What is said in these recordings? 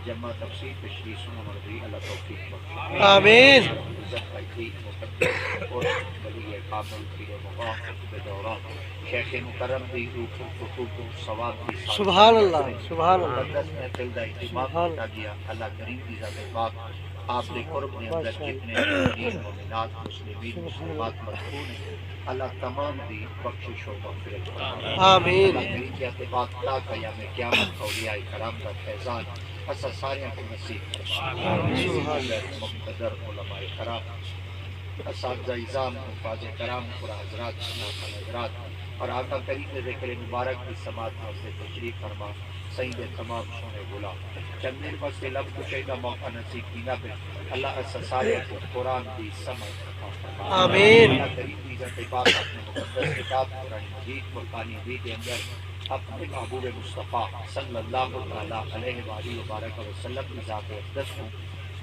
جمع تفسیر تشریح سنو مرضی اللہ توفیق بخشے آمین عزت قیدی مقدس اور ولی کامل پیر مقام قطب دوران شیخ مکرم دی روح خطوط و ثواب دی سبحان اللہ سبحان اللہ مقدس محفل دا اہتمام کیا گیا اللہ کریم کی ذات پاک آپ کے قرب کے اندر جتنے مومنین مومنات مسلمین مسلمات مدفون ہیں اللہ تمام دی بخشش و مغفرت فرمائے آمین اللہ کریم کی اتباع تا قیام قیامت اولیاء کرام کا فیضان اسا سارے کو نصیب فرمائے مقتدر علماء کرام اساتذہ اعظام حفاظ کرام پورا حضرات شناخ حضرات اور آقا کریم کے ذکر مبارک کی سماعت میں تشریف فرما سید تمام سونے بولا چند دن بس سے لب کشے کا موقع نصیب کینا پہ اللہ اسا سارے کو قرآن دی سمجھ عطا فرما آمین اللہ کریم کی ذات پاک اپنے مقدس کتاب قرآن مجید قرآنی حدیث کے اندر اپنے محبوب مصطفیٰ صلی اللہ علیہ وآلہ وبارک وسلم کی ذات اقدس کو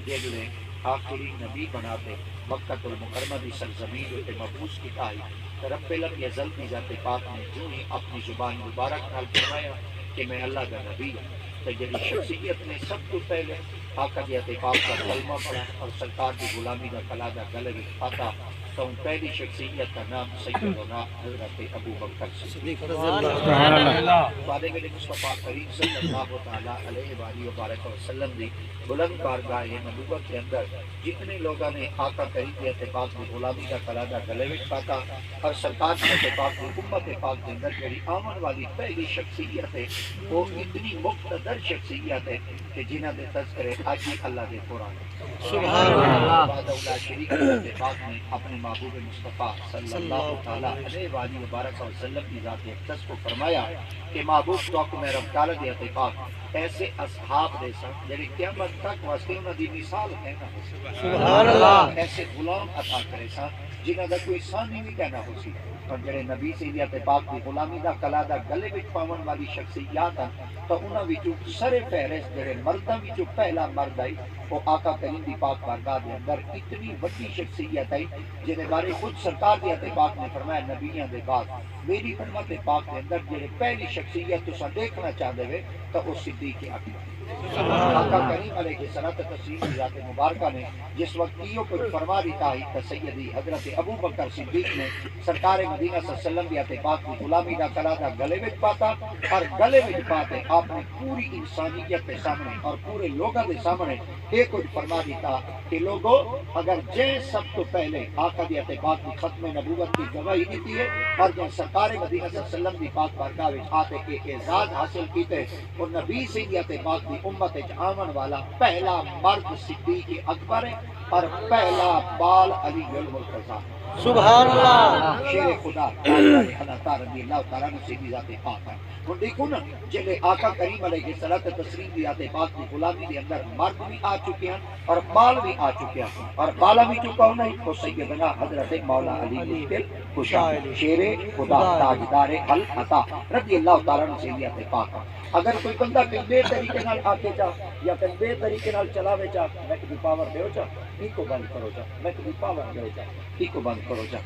جگلے آخری نبی بناتے مکہ المکرمہ دی سرزمین تے مبعوث کی تائی رب لم یزل کی ذات پاک نے جو ہی اپنی زبان مبارک نال فرمایا کہ میں اللہ کا نبی ہوں تو جب شخصیت نے سب کو پہلے آقا دی ذات پاک کا کلمہ پڑھا اور سرکار کی غلامی کا کلادہ گلے میں پاتا تو ان پہلی شخصیت کا نام سیدنا حضرت ابو بکر صدیق رضی اللہ بعد میں مصطفیٰ کریم صلی اللہ علیہ وآلہ وبارک وسلم دی بلند بارگاہ نبوت کے اندر جتنے لوگوں نے آقا کریم کی اتفاق کی غلامی کا کلادہ گلے میں پاتا اور سرکار کی اتفاق کی امت پاک کے اندر جڑی آمن والی پہلی شخصیت ہے وہ اتنی مقتدر شخصیت ہے کہ جنہاں دے تذکرے آج ہی اللہ دے قرآن سبحان اللہ بعد اولا شریک کی اتفاق نے اپنے محبوب مصطفیٰ صلی اللہ علیہ وآلہ وبارک وسلم کی ذات اقدس کو فرمایا کہ محبوب تو کو میں رب تعالی دے اتفاق ایسے اصحاب دے سن جڑے قیامت تک واسطے انہاں دی مثال کہنا ہو سبحان اللہ ایسے غلام عطا کرے سن جنہاں دا کوئی ثانی نہیں کہنا ہو سی اور جڑے نبی سیدیت پاک دی غلامی دا کلادہ گلے وچ پاون والی شخصیات ہیں تو انہاں وچوں سر فہرست جڑے مرداں وچوں پہلا مرد ہے وہ آقا کریم دی پاک بارگاہ دے اندر اتنی بڑی شخصیت ہے جن کے بارے خود سرکار دی ذات پاک نے فرمایا نبیوں دے بعد میری امت پاک کے اندر جڑے پہلی شخصیت تساں دیکھنا چاہتے ہوئے تو وہ صدیق اکبر آقا کریم علیہ الصلوۃ والتسلیم کی ذات مبارکہ نے جس وقت یہ کوئی فرما دیتا ہے کہ سیدی حضرت ابو بکر صدیق نے سرکار مدینہ صلی اللہ علیہ وسلم کی ذات پاک کی غلامی کا کلادہ گلے میں پاتا اور گلے میں پاتے آپ نے پوری انسانیت کے سامنے اور پورے لوگوں کے سامنے ایک کوئی فرما دیتا کہ لوگوں اگر جے سب تو پہلے آقا دی ذات پاک کی ختم نبوت کی گواہی دیتی ہے اور جب سرکار مدینہ صلی اللہ علیہ وسلم کی پاک بارگاہ میں آتے کہ اعزاز حاصل کیتے اور نبی سے ذات پاک کی امت آمن والا پہلا مرد صدیق اکبر ہے اور پہلا بال علی المرتضیٰ سبحان اللہ شیر خدا اللہ تعالی رضی اللہ تعالیٰ نے سیدھی ذات پاک ہے وہ دیکھو نا جلے آقا کریم علیہ الصلوۃ والتسلیم کی ذات پاک کی غلامی کے اندر مرد بھی آ چکے ہیں اور بال بھی آ چکے ہیں اور بالا بھی چکا ہونا ہی تو سیدنا حضرت مولا علی مشکل کشا شیر خدا تاجدار العطا رضی اللہ تعالیٰ نے سیدھی ذات پاک ہے اگر کوئی بندہ کہیں بے طریقے نال آکے جا یا کہیں بے طریقے نال چلاوے جا میں کبھی پاور دیو جا ہی کو بند کرو جا میں کبھی پاور دیو جا ہی کو بند کرو جا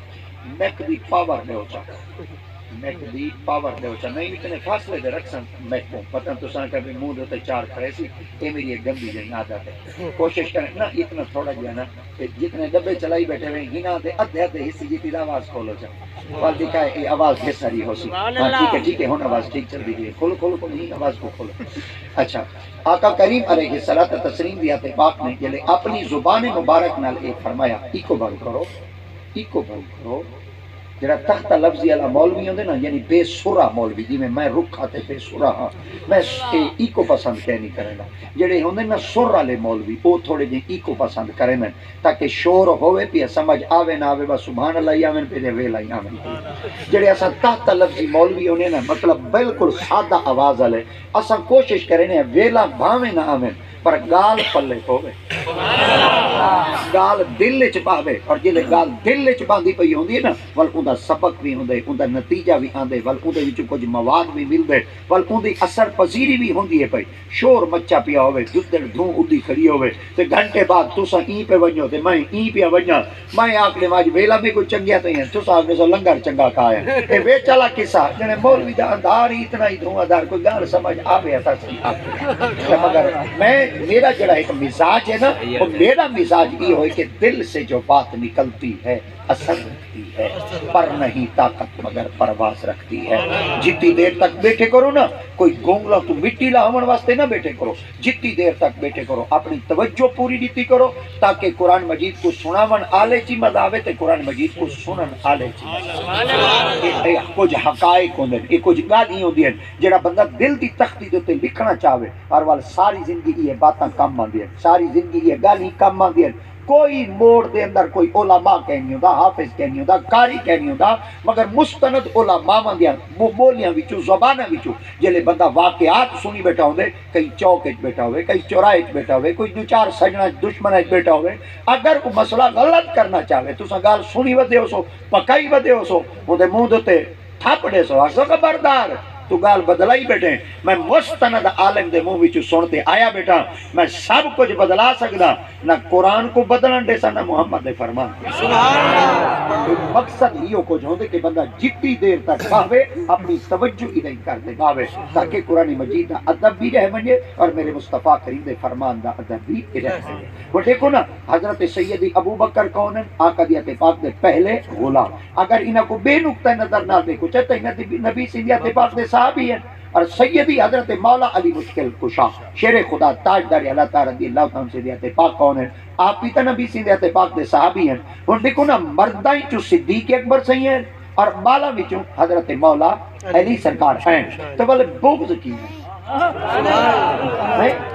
میں کبھی پاور دیو جا میں کبھی پاور دیو جا نہیں اتنے فاصلے دے رکھ سن میں کو پتہ تو سان کبھی منہ دے چار کھڑے سی یہ میری ایک گندی جہی عادت ہے کوشش کریں نا اتنا تھوڑا جہا نا کہ جتنے ڈبے چلائی بیٹھے ہوئے ہنا دے ادھے حصے جتنی آواز کھولو جا اور دکھائے یہ آواز بے ساری ہو سی ہاں ٹھیک ہے ہن آواز ٹھیک چل رہی ہے کھولو کھولو کو نہیں آواز کو کھولو اچھا آقا کریم علیہ الصلوۃ والتسلیم دی ذات پاک نے جلے اپنی زبان مبارک نال ایک فرمایا ایکو بند کرو جڑا تختہ لفظی والا مولوی ہوندے نا یعنی بے سرا مولوی جی میں رکھا تے بے سرا ہاں میں ایکو پسند کہ نہیں کرنا جڑے ہوندے نا سر والے مولوی وہ تھوڑے جے ایکو پسند کرن تاکہ شور ہوے پیا سمجھ آوے نہ آوے بس سبحان اللہ آویں پہ ویلا ہی آویں جڑے اساں تحت لفظی مولوی ہونے نا مطلب بالکل سادہ آواز والے اساں کوشش کرنے ویلا بھاویں نہ آویں پر گال پلے ہوے گال دل وچ پاوے اور جلے گال دل وچ باندھی پئی ہوندی ہے نا ول اوندا سبق بھی ہوندے اوندا نتیجہ بھی آندے ول اوندا وچ کچھ مواد بھی ملدے ول اوندی اثر پذیری بھی ہوندی ہے پئی شور مچا پیا ہوے جدڑ دھوں اڈی کھڑی ہوے تے گھنٹے بعد تساں ای پہ ونجو تے میں ای پیا ونجا میں آکھنے واج ویلا بھی کوئی چنگیا تے ہیں تساں آکھنے سو لنگر چنگا کھایا اے وے چلا قصہ جنے مولوی دا اندار ہی اتنا ہی دھواں دار کوئی گل سمجھ آوے تا سی مگر میں میرا جڑا ایک مزاج ہے نا وہ میرا مزاج یہ ہوئے کہ دل سے جو بات نکلتی ہے اثر رکھتی ہے پر نہیں طاقت مگر پرواز رکھتی ہے جتنی دیر تک بیٹھے کرو نا کوئی گونگلا تو مٹی لاہمن واسطے نہ بیٹھے کرو جتنی دیر تک بیٹھے کرو اپنی توجہ پوری دیتی کرو تاکہ قرآن مجید کو سناون آلے چی مزہ آوے تے قرآن مجید کو سنن آلے چی مزہ کچھ حقائق ہوندے یہ کچھ گالیاں ہوندی ہیں جڑا بندہ دل دی تختی دے تے لکھنا چاہے اور وال ساری زندگی یہ باتاں کم آندی ہیں ساری زندگی یہ گالی کم آندی ہیں کوئی موڑ دے اندر کوئی علماء کہنی ہوندا حافظ کہنی ہوندا قاری کہنی ہوندا مگر مستند علماء دیاں بولیاں وچوں زباناں وچوں جلے بندہ واقعات سنی بیٹھا ہوندے کئی چوک وچ بیٹھا ہوئے کئی چوراہے وچ بیٹھا ہوئے کوئی دو چار سجنا دشمن وچ بیٹھا ہوئے اگر کوئی مسئلہ غلط کرنا چاہے تساں گل سنی ودے ہو سو پکائی ودے ہو سو اودے منہ تے تھپ دے سو آکھو خبردار تو گال بدلا ہی بیٹھے میں مستند عالم دے منہ وچوں سنتے آیا بیٹھا میں سب کچھ بدلا سکدا نہ قرآن کو بدلن دے سا نہ محمد دے فرمان مقصد یہ کچھ ہوندے کہ بندہ جتنی دیر تک پاوے اپنی توجہ ہی نہیں کرتے پاوے تاکہ قرآن مجید دا ادب بھی رہ منجے اور میرے مصطفیٰ کریم دے فرمان دا ادب بھی رہ منجے وہ دیکھو نا حضرت سیدی ابو بکر کون ہیں آقا دیات پاک دے پہلے غلام اگر انہاں کو بے نقطہ نظر نہ دیکھو چاہتے ہیں نبی سیدیات پاک دے صحابی ہیں اور سیدی حضرت مولا علی مشکل کشا شیر خدا تاجدار اللہ تعالی رضی اللہ عنہ سے دیتے پاک کون ہیں آپ پیتا نبی سے دیتے پاک دے صحابی ہیں اور دیکھو نا مردائیں جو صدیق اکبر صحیح ہیں اور بالا وچوں حضرت مولا علی سرکار ہیں تو بلے بغض کی ہیں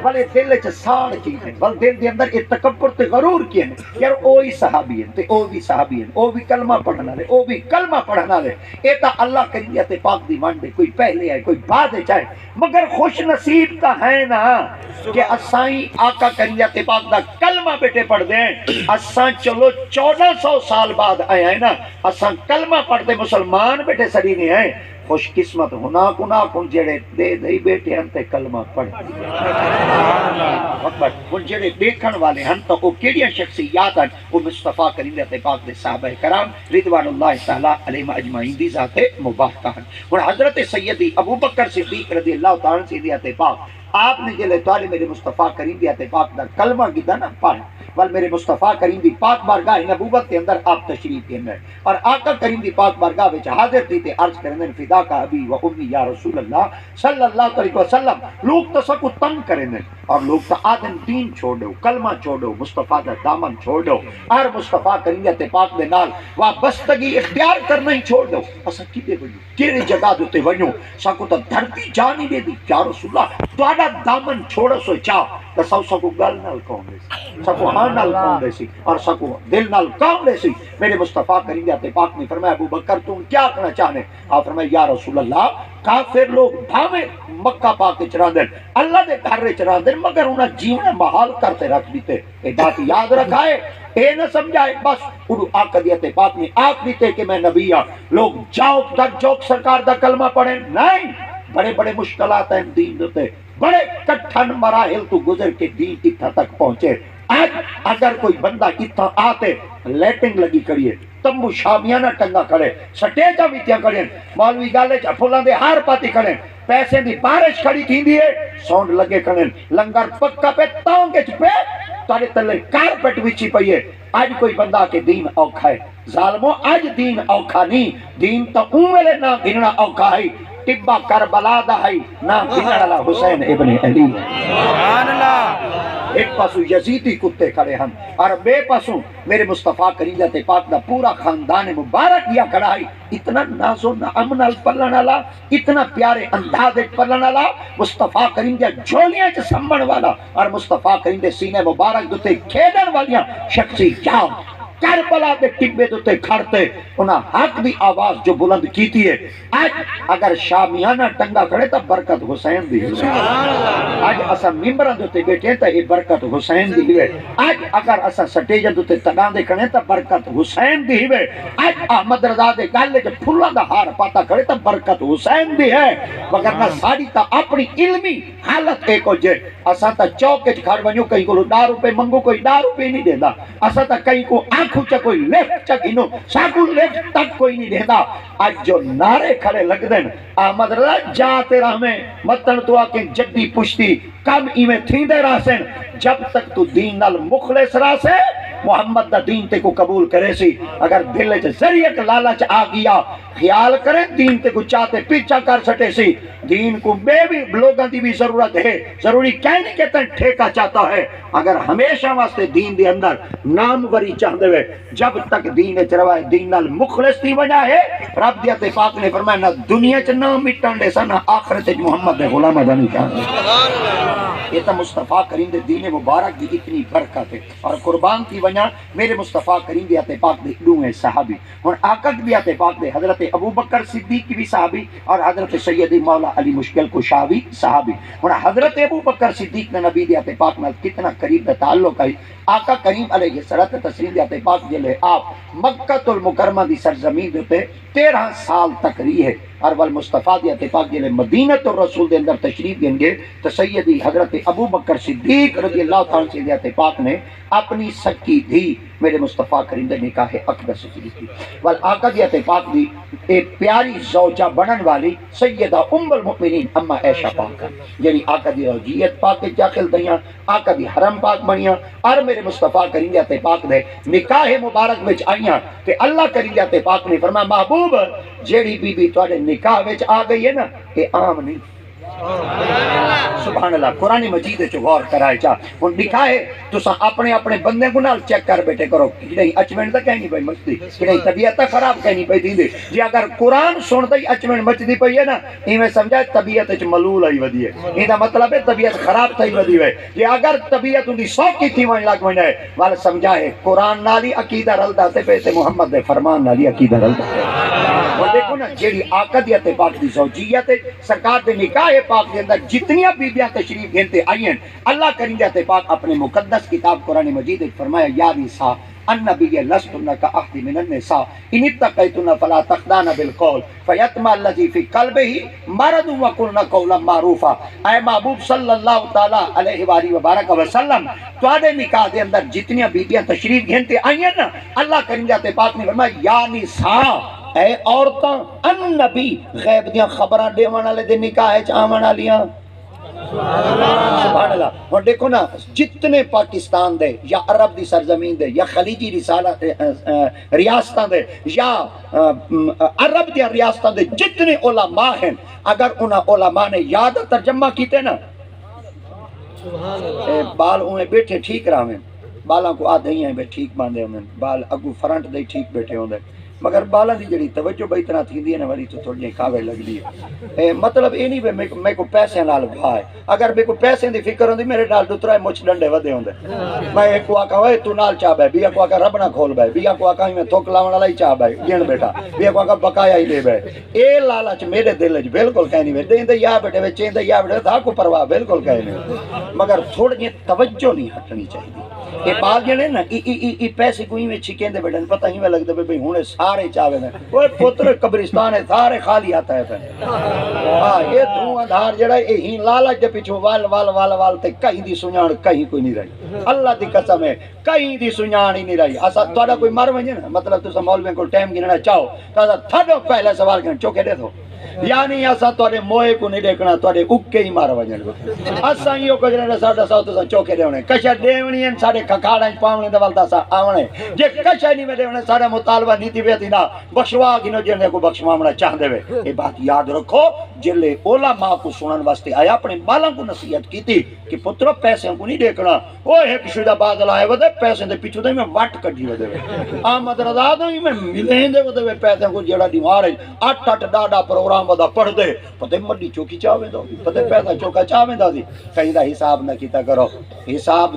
بلے دل چ ساڑ کی ہیں بل دل دے اندر ایک تکبر تے غرور کی ہیں یار اوہی صحابی ہیں تے او بھی صحابی ہیں او بھی کلمہ پڑھنا لے او بھی کلمہ پڑھنا لے اے تا اللہ کریت پاک دی مان دے کوئی پہلے ہے کوئی بعد چاہے مگر خوش نصیب تا ہے نا کہ اسائیں آقا کریت پاک دا کلمہ بیٹے پڑھ دیں اساں چلو 1400 سال بعد آئے ہیں نا اساں کلمہ پڑھ دے مسلمان بیٹے سڑی نہیں ہیں خوش قسمت ہونا کنا کن جڑے دے دئی بیٹے ہم تے کلمہ پڑھ کن جڑے دیکھن والے ہم تو وہ کیڑیاں شخصیات ہیں وہ مصطفیٰ کریم تے پاک دے صحابہ کرام رضوان اللہ تعالی علیہم اجمعین دی ذات مبارکہ ہیں اور حضرت سیدی ابو بکر صدیق رضی اللہ تعالی عنہ سے تے پاک آپ نے جلے تعالی میرے مصطفیٰ کریم تے پاک دا کلمہ گدا نا پڑھ ول میرے مصطفیٰ کریم دی پاک بارگاہ نبوت کے اندر آپ تشریف دے ہیں اور آقا کریم دی پاک بارگاہ وچ حاضر تھی تے عرض کرنے فدا کا ابی و امی یا رسول اللہ صلی اللہ علیہ وسلم لوگ تو سکو تنگ کرنے اور لوگ تو آدم دین چھوڑ دو کلمہ چھوڑ دو مصطفیٰ دا دامن چھوڑ دو اور مصطفیٰ کریم تے پاک دے نال وابستگی اختیار کرنا ہی چھوڑ دو اسا کتے ونجو کیڑی جگہ تے ونجو سکو تو دھرتی جان ہی دے دی یا رسول اللہ تہاڈا دامن چھوڑو سو چاہ تو سکو گل نال کون دے سی سکو ہاں نال کون دے سی اور سکو دل نال کون دے سی میرے مصطفیٰ کریم تے پاک نے فرمایا ابو بکر تم کیا کہنا چاہنے آپ فرمایا یا رسول اللہ کافر لوگ بھاوے مکہ پاک کے چران دیں اللہ دے گھر رے چران دیں مگر انہاں جیونا محال کرتے رکھ دیتے اے بات یاد رکھائے اے نہ سمجھائے بس انہوں آقا دیتے پاک نے آق دیتے کہ میں نبی ہاں لوگ جاؤک در جوک سرکار دا کلمہ پڑھیں نہیں بڑے بڑے مشکلات ہیں دین دیتے بڑے کٹھن مراحل تو گزر کے دین اتھا تک پہنچے آج اگر کوئی بندہ اتھا آتے لیٹنگ لگی کریے تمبو شامیانہ ٹنگا کھڑے سٹیجہ ویتیاں کھڑے مولوی گالے چپھولاں دے ہار پاتی کھڑے پیسے دی بارش کھڑی تھی دیئے سونڈ لگے کھڑے لنگر پکا پہ تاؤنگے چھپے تارے تلے کارپٹ وچی پئیے آج کوئی بندہ کے دین اوکھا ہے ظالموں آج دین اوکھا نہیں دین تو اوملے نہ گھننا اوکھا ہے ٹبا کربلا دا ہے نہ گھننا حسین ابن علی سبحان اللہ ایک پاسو یزیدی کتے کھڑے ہم اور بے پاسو میرے مصطفیٰ کریم تے پاک دا پورا خاندان مبارک یا کھڑا ہے اتنا نازو نعم نال پلن والا اتنا پیارے انداز پلن والا مصطفیٰ کریم دے جھولیاں چ سمبھن والا اور مصطفیٰ کریم دے سینے مبارک دے کھیڈن والیاں شخصیات کربلا دے ٹبے تے کھڑتے انہاں حق دی آواز جو بلند کیتی ہے اج اگر شامیانہ ٹنگا کھڑے تا برکت حسین دی ہے اج اسا ممبراں دے بیٹھے ہیں تا یہ برکت حسین دی ہے اج اگر اسا سٹیج تے تگاں دے کھڑے تا برکت حسین دی ہے اج احمد رضا دے گل وچ پھلاں دا ہار پاتا کھڑے تا برکت حسین دی ہے وگرنہ ساری تا اپنی علمی حالت ایک ہو جے اسا تا چوک وچ کھڑ ونجو کہیں کو 10 روپے منگو کوئی 10 روپے نہیں دیندا اسا تا کہیں کو آنکھوں چا کوئی لیفٹ چا گھنو ساکو لیفٹ تک کوئی نہیں دیندا اج جو نعرے کھڑے لگ دین احمد رضا جا تیرا ہمیں متن تو آکے جدی پشتی کم ایویں تھیندے راسن جب تک تو دین نال مخلص راسے محمد دا دین تے کو قبول کرے سی اگر دل وچ ذریعہ لالچ آ گیا خیال کریں دین تے کو چاہتے پیچھا کر سٹے سی دین کو بے بھی لوگاں دی بھی ضرورت ہے ضروری کہنے کے تن ٹھیکا چاہتا ہے اگر ہمیشہ واسطے دین دے اندر ناموری چاہتے ہوئے جب تک دین وچ روائے دین نال مخلص دی وجہ ہے رب دیتے پاک نے فرمایا نہ دنیا چ نہ مٹن دے سا نہ آخرت چ محمد دے غلام دا نہیں چاہتے یہ تو مصطفیٰ کریم دے دین مبارک دی اتنی برکت ہے اور قربان کی وجہ میرے مصطفیٰ کریم دے آتے پاک دے دوئے صحابی اور آقا بھی آتے پاک دے حضرت ابو بکر صدیق کی بھی صحابی اور حضرت سیدی مولا علی مشکل کشا بھی صحابی اور حضرت ابو بکر صدیق نے نبی دے آتے پاک نال کتنا قریب دا تعلق ہے آقا کریم علیہ الصلوۃ والتسلیم دے آتے پاک جلے آپ مکہ المکرمہ دی سرزمین دے 13 سال تک رہی ہے اور والمصطفیٰ دی آتے پاک جلے مدینہ الرسول دے اندر تشریف دیں گے تو سیدی حضرت ابو بکر صدیق رضی اللہ تعالیٰ سے دے آتے پاک نے اپنی سکی دھی میرے مصطفیٰ کریم دے نکاح اقدس کی کی وال آقا دی آتے پاک دی ایک پیاری زوجہ بنن والی سیدہ ام المؤمنین اما عائشہ پاک یعنی آقا دی زوجیت پاک کے داخل دیاں آقا دی حرم پاک بنیاں اور میرے مصطفیٰ کریم دے آتے پاک دے نکاح مبارک وچ آئیاں کہ اللہ کریم دے آتے پاک نے فرمایا محبوب جیڑی بی بی تواڈے نکاح وچ آ گئی ہے نا یہ عام نہیں سبحان اللہ قرآن مجید جو غور کرائے چاہ ان نکاح ہے تو سا اپنے اپنے بندے کو نال چیک کر بیٹھے کرو کہ نہیں اچمنٹ تا کہنی پئی مچتی کہ نہیں طبیعت تا خراب کہنی پئی دیندے جی اگر قرآن سنتا ہی اچمنٹ مچتی پئی ہے نا ایویں سمجھائے طبیعت وچ ملول آئی ودی ہے یہ دا مطلب ہے طبیعت خراب تھی ودی ہے جی اگر طبیعت ان دی سوکی تھی ون لگ ون ہے وال سمجھائے قرآن نالی عقیدہ رلدا تے پے تے محمد دے فرمان نالی عقیدہ رلدا اور دیکھو نا جیڑی آقا دی تے پاک دی زوجیت سرکار دے نکاح پاک دے اندر جتنی بیبیاں تشریف گھنتے آئی ہیں اللہ کریم دے پاک اپنے مقدس کتاب قرآن مجید فرمایا یا نساء النبی لستن کاحد من النساء ان اتقیتن فلا تخضعن بالقول فیطمع الذی فی قلبہ مرض وقلن قولا معروفا اے محبوب صلی اللہ تعالی علیہ وآلہ وبارک وسلم تواڈے نکاح دے اندر جتنی بیبیاں تشریف گھنتے آئی ہیں نا اللہ کریم دے پاک نے فرمایا یا نساء اے عورتاں النبی غیب دیاں خبراں دیون والے دے نکاح وچ آون والیاں سبحان اللہ اور دیکھو نا جتنے پاکستان دے یا عرب دی سرزمین دے یا خلیجی ریاستاں دے یا عرب دی ریاستاں دے جتنے علماء ہیں اگر انہاں علماء نے یاد ترجمہ کیتے نا بال ہوئے بیٹھے ٹھیک رہے بالاں کو آدھے ہیں بے ٹھیک باندھے ہوئے بال اگو فرنٹ دے ٹھیک بیٹھے ہوندے مگر بالا دی جڑی توجہ بئی طرح تھی دی ہے نا وری تو تھوڑی کھاوے لگ دی ہے مطلب یہ نہیں بے میں کو پیسے نال بھائے اگر میں کو پیسے دی فکر ہوندی میرے نال دوترا مچ ڈنڈے ودے ہوندے میں ایک کو آکا ہوئے تو نال چاہ بے بیا کو آکا رب نہ کھول بے بیا کو آکا میں تھوک لاون والا ہی چاہ بے گن بیٹا بیا کو آکا بقایا ہی لے بے اے لالچ میرے دل وچ بالکل کہیں نہیں دین دے یا بیٹے وچ چین دے یا بیٹے تھا کو پرواہ بالکل کہیں نہیں مگر تھوڑی جی توجہ نہیں ہٹنی چاہیے یہ بال جڑے نا ای پیسے کوئی میں چھکیں دے بیٹے پتہ ہی میں لگتا بھئی ہونے سارے چاہے ہیں وہ پتر قبرستان ہے سارے خالی آتا ہے پھر ہاں یہ دھواں دھار جڑا ہے ہی لالچ دے پیچھے وال تے کہیں دی سنجان کہیں کوئی نہیں رہی اللہ دی قسم ہے کہیں دی سنجان ہی نہیں رہی اسا تہاڈا کوئی مر ونجے نا مطلب تساں مولویوں کو ٹائم گننا چاہو تو تھڈو پہلا سوال کرن چوکے دے دو یعنی اسا تواڈے موئے کو نہیں دیکھنا تواڈے اکے ہی مار وجن اسا ہی کو جڑا ساڈا ساو تساں چوکے دیونے کشا دیونی ہیں ساڈے کھکاڑاں پاونے دے ول تساں آونے جے کشا نہیں دیونے ساڈا مطالبہ نیتی ویتی نا بخشوا گنو جنے کو بخشواونا چاہندے وے یہ بات یاد رکھو جلے علماء کو سنن واسطے آیا اپنے بالاں کو نصیحت کیتی کہ پترو پیسے کو نہیں دیکھنا او ایک شدا بادل آئے ودے پیسے دے پیچھے تے میں وٹ کڈی ودے احمد رضا دے میں ملیں دے ودے پیسے کو جڑا دیوار ہے 8 ڈاڈا پروگرام ودا پڑھ دے پتہ مڈی چوکی چاوے دو پتہ پیسہ چوکا چاوے دا دی کہیں دا حساب نہ کیتا کرو حساب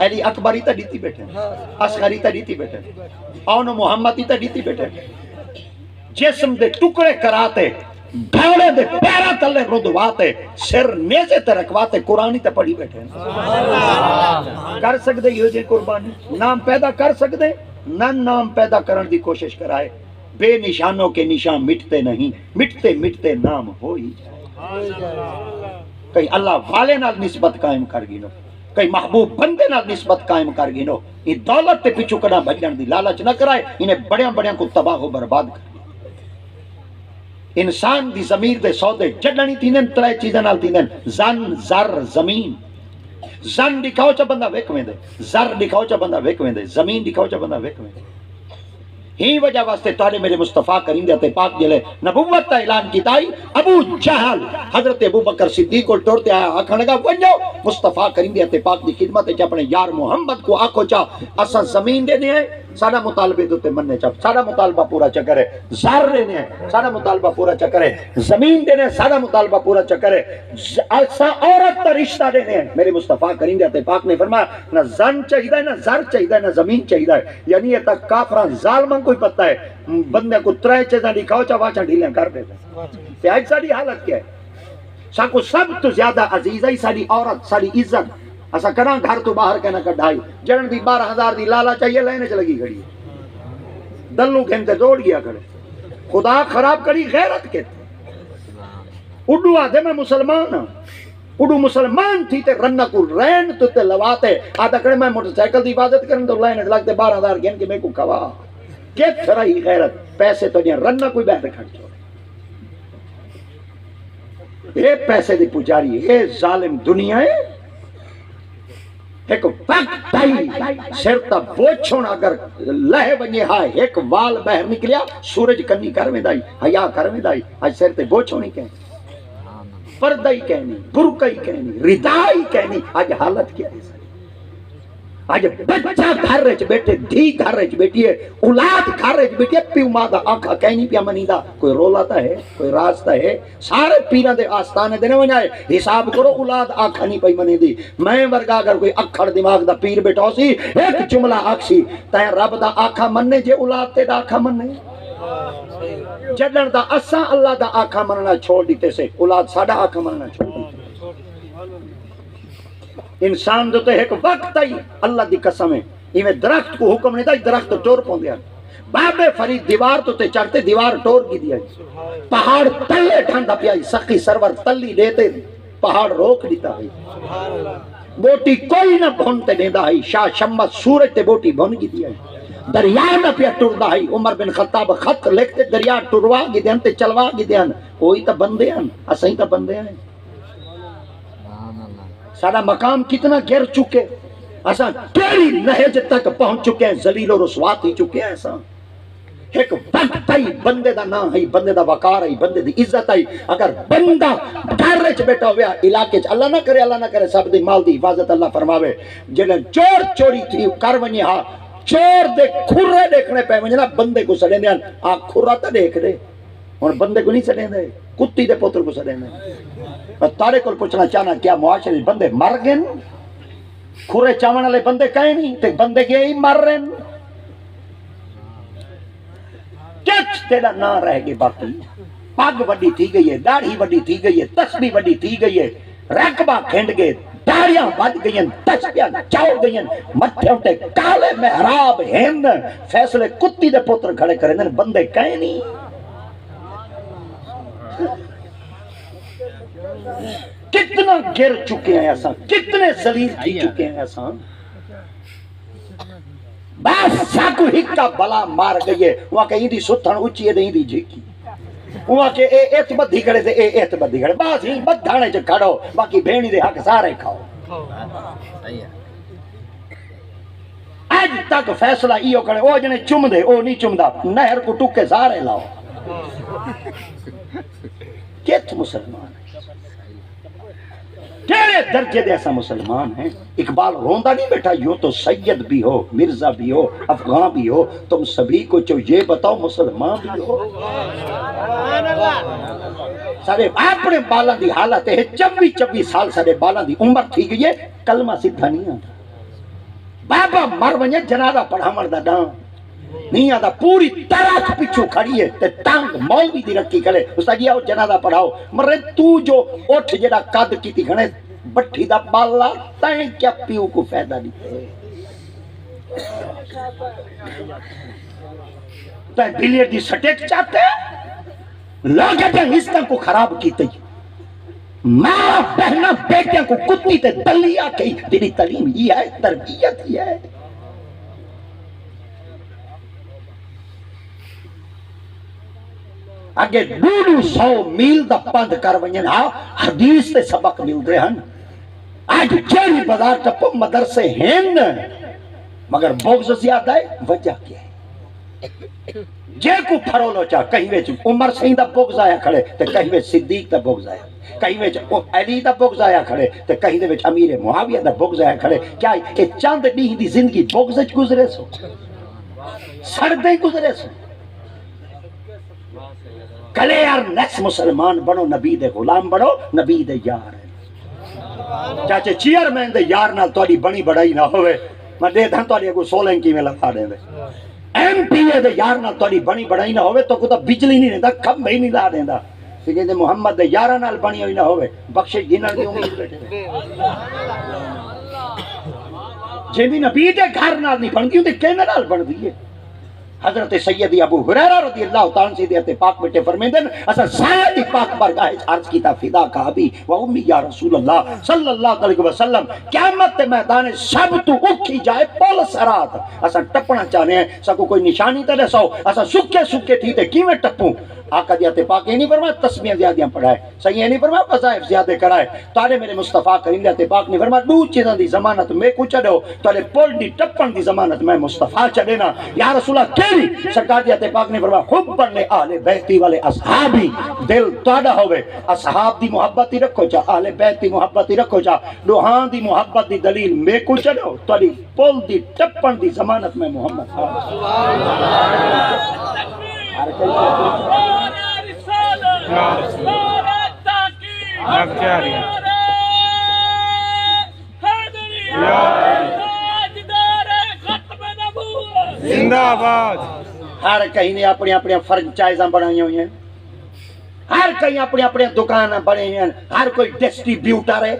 علی اکبری تا دیتی بیٹھے اصغری تا دیتی بیٹھے اون محمدی تا دیتی بیٹھے جسم دے ٹکڑے کراتے گھوڑے دے پیرا تلے رودواتے سر نیزے تے رکھواتے قرآنی تے پڑھی بیٹھے کر سکتے یہ جے قربانی نام پیدا کر سکتے نہ نام پیدا کرن دی کوشش کرائے بے نشانوں کے نشان مٹتے نہیں مٹتے مٹتے نام ہو ہی جائے کئی اللہ والے نال نسبت قائم کر گینو کئی محبوب بندے نال نسبت قائم کر گینو یہ دولت تے پیچھو کنا بھجن دی لالچ نہ کرائے انہیں بڑیاں بڑیاں کو تباہ و برباد کر انسان دی ضمیر دے سودے جڑنی تینن ترے چیزاں نال تینن زن زر زمین زن دکھاؤ چا بندہ ویک میں دے زر دکھاؤ چا بندہ ویک میں دے زمین دکھاؤ چا بندہ ویک میں دے ہی وجہ واسطے تارے میرے مصطفیٰ کریم دیتے پاک جلے نبوت تا اعلان کیتائی ابو جہل حضرت ابو بکر صدیق کو ٹورتے آیا آکھا لگا ونجو مصطفیٰ کریم دیتے پاک دی خدمت ہے اپنے یار محمد کو آکھو چا اسا زمین دینے ہیں سارا مطالبے دوتے مننے چا سارا مطالبہ پورا چکرے زر دینے ہیں سارا مطالبہ پورا چکرے زمین دینے ہیں سارا مطالبہ پورا چکرے اسا عورت تا رشتہ دینے ہیں میرے مصطفیٰ کریم دیتے پاک نے فرمایا نہ زن چاہیدہ ہے نہ زر چاہیدہ ہے نہ زمین چاہیدہ ہے یعنی یہ تک کافران ظالمان کوئی پتہ ہے بندے کو ترائے چیزاں دکھاؤ چا واچا ڈھیلیں کر دیتا ہے آج ساری حالت کیا ہے ساکو سب تو زیادہ عزیز ہے ساری عورت ساری عزت اسا کرا گھر تو باہر کہنا کڑھائی جڑن دی 12,000 دی لالا چاہیے لینے چلگی کھڑی دلوں کھنتے دوڑ گیا کھڑے خدا خراب کری غیرت کے اڈو آدھے میں مسلمان ہوں اڈو مسلمان تھی تے رنہ کو رین تو تے لواتے آدھا کرے میں موٹر سائیکل دی حفاظت کرن تو لینے لگتے 12,000 گھن کے میں کو کھوا کت رہی غیرت پیسے تو نہیں رنہ کوئی بہت کھڑ چھوڑے یہ پیسے دی پجاری یہ ظالم دنیا ہے ایک وقت آئی سرتا بوچھون اگر لہے بنی ہاں ایک وال بہر نکلیا سورج کنی کر میں دائی حیاء کر میں دائی آج سرتے بوچھونی کہنی پردہ ہی کہنی برقہ ہی کہنی رداء ہی کہنی آج حالت کیا ہے آج بچہ گھر رچ بیٹھے دھی گھر رچ بیٹھی ہے اولاد گھر رچ بیٹھی ہے پیو ماں دا آنکھا کہنی پیا منی دا کوئی رولاتا ہے کوئی راستہ ہے سارے پیران دے آستانے دینے ونجائے حساب کرو اولاد آنکھا نہیں پئی منی دی میں ورگا اگر کوئی اکھڑ دماغ دا پیر بیٹھا سی ایک جملہ آکسی تائیں رب دا آنکھا مننے جے اولاد تے دا آنکھا مننے جڑن دا اساں اللہ دا آنکھا مننا چھوڑ دیتے سے اولاد ساڑا آنکھا مننا چھوڑ دیتے انسان جو تو ایک وقت آئی اللہ دی قسم ہے یہ درخت کو حکم نہیں تھا درخت ٹور پہن دیا بابے فرید دیوار تو تے چڑھتے دیوار ٹور کی دیا پہاڑ تلے ڈھانڈا پیا سخی سرور تلی دیتے پہاڑ روک دیتا ہے بوٹی کوئی نہ بھونتے دیتا ہے شاہ شمت سورج تے بوٹی بھون کی دیا ہے دریا نہ پیا ٹردا ہے عمر بن خطاب خط لکھتے دریا ٹروا گی دین تے چلوا گی دین وہی تا بندے ہیں اسیں تا بندے ہیں سارا مقام کتنا گر چکے ایسا تیری نہج تک پہنچ چکے ہیں ذلیل و رسوا تھی چکے ہیں ایسا ایک وقت آئی بندے دا نام ہے بندے دا وقار ہے بندے دی عزت آئی اگر بندہ گھر رچ بیٹھا ہویا علاقے چ اللہ نہ کرے سب دی مال دی حفاظت اللہ فرماوے جنہیں چور چوری تھی کر ونی ہاں چور دے کھرے دیکھنے پہ ونجنا بندے کو سڑے دیں کھرا تا دیکھ دے اور بندے کو نہیں سڑے دے کتی دے پوتر کو سڑے دے تارے کو پوچھنا چاہنا کیا معاشرے بندے مر گئے کھرے چاون والے بندے کہیں نہیں تے بندے گئے ہی مر رہے کچھ تیرا نہ رہ گئے باقی پگ وڈی تھی گئی ہے داڑھی وڈی تھی گئی ہے تسبیح وڈی تھی گئی ہے رقبہ کھنڈ گئے داڑیاں بج گئی تسبیاں چاؤ گئی متھے اٹھے کالے محراب ہند فیصلے کتی دے پوتر کھڑے کرے بندے کہیں نہیں کتنا گر چکے ہیں ایسا کتنے ذلیل کی چکے ہیں ایسا بس ساکو ہکا بلا مار گئی ہے وہاں کہ ایندی ستھن اچھی ہے ایندی جھکی وہاں کہ ایت بدھی کھڑے تھے ایت بدھی کھڑے بس ہی بدھانے چ کھڑو باقی بھینی دے حق سارے کھاؤ اج تک فیصلہ ایو کرے او جنے چم دے او نہیں چمدا نہر کو ٹکے سارے لاؤ کت مسلمان ہے کیڑے درجے دے ایسا مسلمان ہیں اقبال روندا نہیں بیٹھا یوں تو سید بھی ہو مرزا بھی ہو افغان بھی ہو تم سبھی کو جو یہ بتاؤ مسلمان بھی ہو سارے اپنے بالاں دی حالت ہے 24 سال سارے بالاں دی عمر تھی گئی ہے کلمہ سیدھا نہیں آتا بابا مر ونجے جنازہ پڑھاون دا ڈاں نہیں آتا پوری طرح پچھو کھڑی ہے تے ٹانگ مولوی دی رکھی کھڑے استاد جی آؤ جنازہ پڑھاؤ مرے تو جو اٹھ جڑا قد کیتی کھڑے بٹھی دا بالا تائیں کیا پیو کو فائدہ نہیں تائیں بلیئر دی سٹیک چاہتے لوگ کہتے ہیں حصہ کو خراب کیتے ماں بہنہ بیٹیاں کو کتی تے دلیا کہی تیری تعلیم ہی ہے تربیت ہی ہے آگے 200 میل دا پند کر ونجن ہاں حدیث تے سبق مل دے ہن آج جیڑی بازار ٹپو مدرسے ہیں مگر بغض زیادہ ہے وجہ کیا ہے جے کو پھرو لو چاہ کہیں ویچ عمر سین دا بغض آیا کھڑے تے کہیں ویچ صدیق دا بغض آیا کہیں ویچ علی دا بغض آیا کھڑے تے کہیں دے ویچ امیر معاویہ دا بغض آیا کھڑے کیا ہے چاند نہیں دی زندگی بغض اچ گزرے سو سردیں گزرے سو کلے یار نیکس مسلمان بنو نبی دے غلام بنو نبی دے یار چاچے چیئرمین دے یار نال توڑی بنی بڑائی نہ ہوئے میں دے دھن توڑی اگو سولنگ کی میں لگا دے ایم پی اے دے یار نال توڑی بنی بڑائی نہ ہوئے تو کوتا بجلی نہیں رہتا کم بھئی نہیں لا دیندہ لیکن دے محمد دے یارہ نال بنی ہوئی نہ ہوئے بخشش گنر دی امید بیٹھے جے بھی نبی دے گھر نال نہیں بن دی دے کہنے نال بن دیئے حضرت سیدی ابو ہریرہ رضی اللہ تعالیٰ سے دیتے پاک بیٹے فرمیدن اصلا سیدی پاک برگاہ عرض کیتا فدا کا ابی و امی یا رسول اللہ صلی اللہ علیہ وسلم قیامت میدان سب تو اکھی جائے پول سرات اصلا ٹپنا چاہنے ہیں سکو کوئی نشانی تے سو اصلا سکے سکے تھی تے کیویں ٹپوں آقا دیتے پاک یہ نہیں فرمایا تسمیہ زیادیاں پڑھائے صحیح نہیں فرمایا وظائف زیادہ کرائے تارے میرے مصطفیٰ کریم دیتے پاک نہیں فرمایا دو چیزاں دی ضمانت میں کو چڑھو تارے پول دی ٹپن دی ضمانت میں مصطفیٰ چڑھے نا یا رسول اللہ کیلی سرکار دیتے پاک نہیں فرمایا حبن لے اہل بیتی والے اصحابی دل تاڑا ہوئے اصحاب دی محبت ہی رکھو چاہ اہل بیت دی محبت ہی رکھو چاہ لوہان دی محبت دی دلیل میں کو چڑھو تاری پول دی ٹپن دی ضمانت میں محمد زندہ آباد ہر کہیں نے اپنی اپنی فرنچائزاں بنائی ہوئی ہیں ہر کہیں اپنی اپنی دکانیں بنائی ہیں ہر کوئی ڈسٹریبیوٹر ہے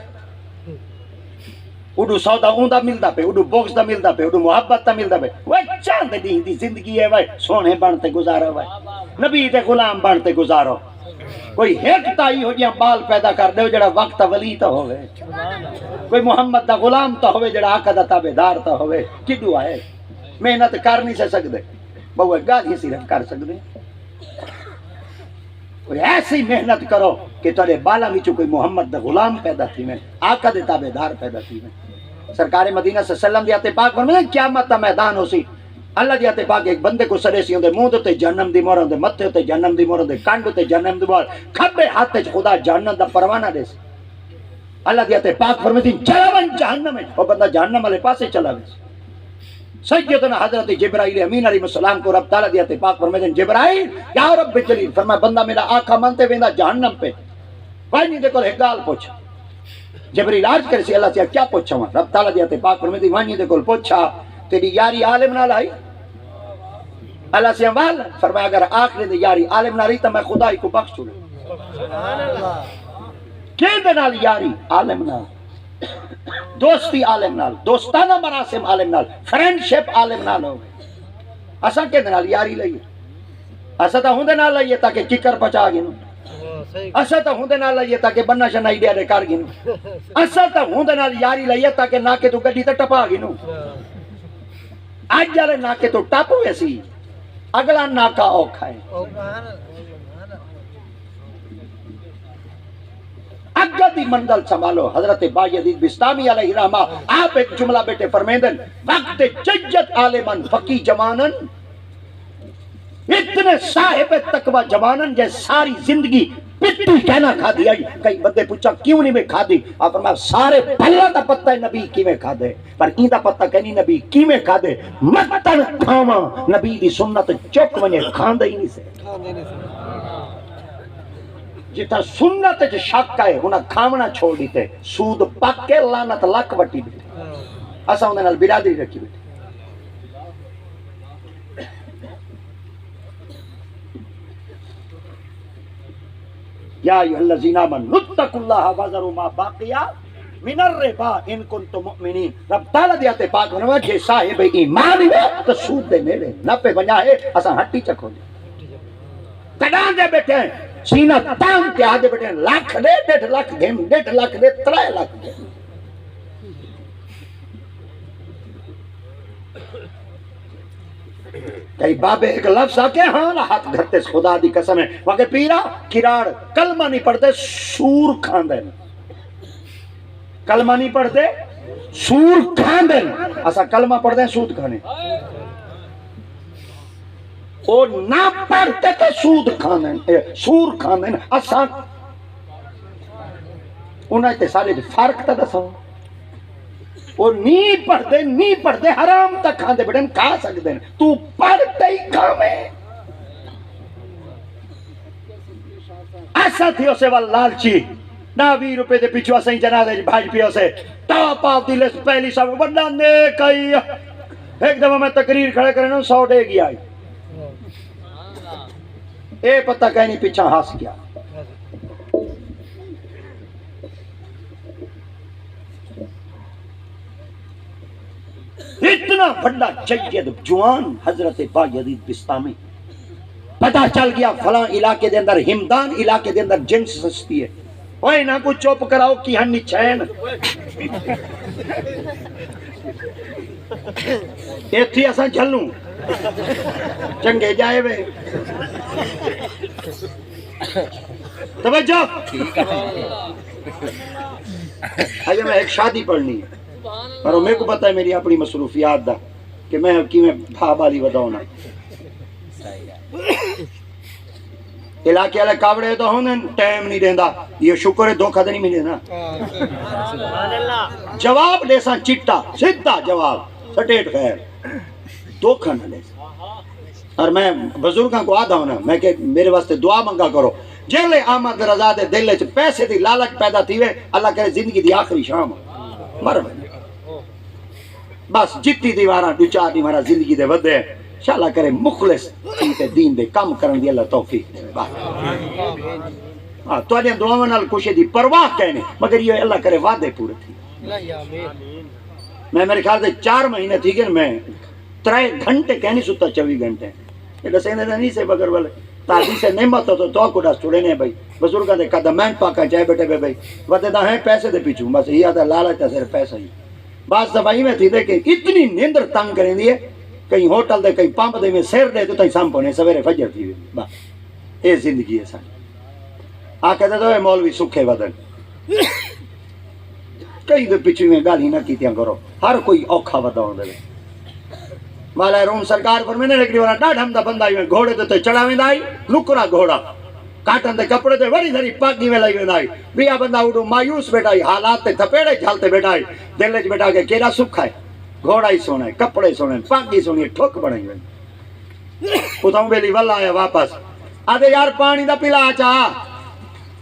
اڈو سودا اوندا ملدا پہ اڈو بوکس دا ملدا پہ اڈو محبت دا ملدا پہ وہ چاند دی زندگی ہے بھائی سونے بنتے گزارو بھائی نبی دے غلام بنتے گزارو کوئی ایک تائی ہو جہاں بال پیدا کر دے جڑا وقت ولی تا ہوئے کوئی محمد دا غلام تا ہوئے جڑا آقا دا تابعدار تا ہوئے کدو آئے محنت کر نہیں سکتے بہو گالی صرف کر سکتے کوئی ایسی محنت کرو کہ تھوڑے بالا وچوں کوئی محمد دا غلام پیدا تھی میں آقا دے تابعدار پیدا تھی میں سرکار مدینہ صلی اللہ علیہ وسلم دیاتے پاک فرمائے قیامت دا میدان ہو سی اللہ دیاتے پاک ایک بندے کو سرے سی ہوندے منہ تے جہنم دی مور ہوندے متھے تے جہنم دی مور ہوندے کانڈ تے جہنم دی مور کھبے ہاتھ وچ خدا جہنم دا پروانہ دے سی اللہ دیاتے پاک فرماتی چلا ون جہنم ہے وہ بندہ جہنم والے پاسے چلا وے سیدنا حضرت جبرائیل امین علیہ السلام کو رب تعالیٰ دیاتے پاک فرمائے جبرائیل یا رب جلیل فرمایا بندہ میرا آقا مانتے ویندا جہنم پہ وانی دے کول ایک گال پوچھا جبرائیل عرض کرے سی اللہ سے کیا پوچھا ہوں رب تعالیٰ دیاتے پاک فرمائے وانی دے کول پوچھا تیری یاری عالم نال آئی اللہ سے اموال فرمایا اگر آخری دے یاری عالم نال آئی تو میں خدای کو بخش چھوڑے کہ دے نال یاری عالم نال دوستی عالم نال دوستانہ مراسم عالم نال فرینڈشپ عالم نال ہو اساں کہ نال یاری لئیے اساں تا ہوندے نال لئیے تاکہ ککر پچا گنو اساں تا ہوندے نال لئیے تاکہ بننا شنائی دے دے کر گنو اساں تا ہوندے نال یاری لئیے تاکہ ناکے تو گڈی تے ٹپا گنو اج جالے ناکے تو ٹپ ہوئے سی اگلا ناکا اوکھا ہے اگہ دی منزل سنبھالو حضرت با یزید بستامی علیہ رحمہ آپ ایک جملہ بیٹے فرمیدن وقت ججت عالمن فقی جوانن اتنے صاحب تقوی جوانن جے ساری زندگی پٹی کہنا کھا دی آئی کئی بندے پوچھا کیوں نہیں میں کھا دی آپ فرمایا سارے بھلا دا پتہ ہے نبی کی میں کھا دے پر این دا پتہ کہنی نبی کی میں کھا دے مطن کھاما نبی دی سنت چک ونجے کھان دے ہی نہیں سے جتا سنت جو شک ہے انہاں کھامنا چھوڑ دیتے سود پک کے لانت لک وٹی دیتے اساں اونہاں نال برادری رکھی بیٹھے. یا ایھا الذین آمنوا اتقوا اللہ وذروا ما بقی من الربا ان کنتم مؤمنین. رب تعالی دی آتے پاک فرمایا کہ صاحب ایمان ہے تو سود دے نیڑے نہ پہ بنیا ہے. اساں ہٹی چکھو دے کڈاں دے بیٹھے ہیں سینہ تان کے آدھے بیٹھے ہیں لاکھ دے 1.5 لاکھ دے 1.5 لاکھ دے 3 لاکھ دے. کئی بابے ایک لفظ آکے ہاں ہاتھ دھرتے خدا دی قسم ہے وہاں کے پیرا کراڑ کلمہ نہیں پڑھتے سور کھاندے. کلمہ نہیں پڑھتے سور کھاندے. اسا کلمہ پڑھتے ہیں سود کھانے. وہ نہ پڑھتے تو سود کھاندے سور کھاندے. اسا انہیں تے سارے فرق تا دساؤ. وہ نہیں پڑھتے حرام تک کھاندے بیٹھے کھا سکتے ہیں. تو پڑھتے ہی کھاویں. ایسا تھی اسے وال لالچی نہ 20 روپے دے پیچھو اسے جنازے بھاج پی اسے ٹاپ آف دی لسٹ پہلی سب بڑا نیک آئی. ایک دفعہ میں تقریر کھڑے کرنے 100 ڈے گی آئی. اے پتہ کہیں نہیں پیچھا ہاس کیا. اتنا بڑا جید جوان حضرت با یزید بستامی پتہ چل گیا فلاں علاقے دے اندر ہمدان علاقے دے اندر جنس سستی ہے. اوئے نہ کو چوپ کراؤ کی ہن چھین ایتھی اساں جھلوں چنگے جائے وے. توجہ آج میں ایک شادی پڑھنی ہے پر میرے کو پتہ ہے میری اپنی مصروفیات دا کہ میں بھا بالی وداؤں نا. علاقے والے کاوڑے تو ہونے ٹائم نہیں دیندا. یہ شکر ہے دھوکہ تو نہیں ملے نا. جواب دے سا چٹا سیدھا جواب سٹیٹ خیر دھوکہ نہ لے. اور میں بزرگاں کو آدھا ہونا میں کہ میرے واسطے دعا منگا کرو جیلے آمد رضا دے دل وچ پیسے دی لالچ پیدا تھی وے اللہ کرے زندگی دی آخری شام مر بس جتی دیواراں 2-4 دیواراں زندگی دے ودے انشاءاللہ کرے مخلص تے دین دے کم کرن دی اللہ توفیق دے. ہاں تواڈیاں دعاواں نال کچھ دی پرواہ کہنے مگر یہ اللہ کرے وعدے پورے تھی. میں میرے خیال سے 4 مہینے تھی کہ میں 3 گھنٹے کہنی ستا 24 گھنٹے یہ دسے نہیں سے بگر والے تازی سے نعمت ہو تو کو ڈس چھوڑے نے بھائی بزرگاں دے قدمین پاکا چاہے بیٹھے بھائی ودے دا ہیں پیسے دے پیچھوں بس یہ آتا لالچ ہے صرف پیسہ ہی. بعض دفعہ میں تھی دے کہ اتنی نیندر تنگ کریں دیئے کہیں ہوٹل دے کہیں پمپ دے میں سیر دے تو تہیں سام پونے سویرے فجر تھی ہوئی بس یہ زندگی ہے ساری. آکے دے تو مولوی سکھے ودن کہیں دے پیچھو میں گالی نہ کیتیاں کرو ہر کوئی اوکھا وداؤں دے. والا روم سرکار پر میں نے لکڑی والا ڈاڑھ ہم دا بندہ ہی میں گھوڑے دے تو چڑھاویں دائی لکرا گھوڑا کاٹن دے کپڑے دے وڑی دھری پاکی میں لائی ویندائی بیا بندہ اڑو مایوس بیٹھائی حالات تے تھپیڑے جھالتے بیٹھائی دل وچ بیٹھا کے کیڑا سکھا ہے گھوڑا ہی سونا ہے کپڑے سونے پاکی سونی ٹھوک بڑھائی ویندائی. اتاؤں بیلی والا آیا واپس آدھے یار پانی دا پلا چاہ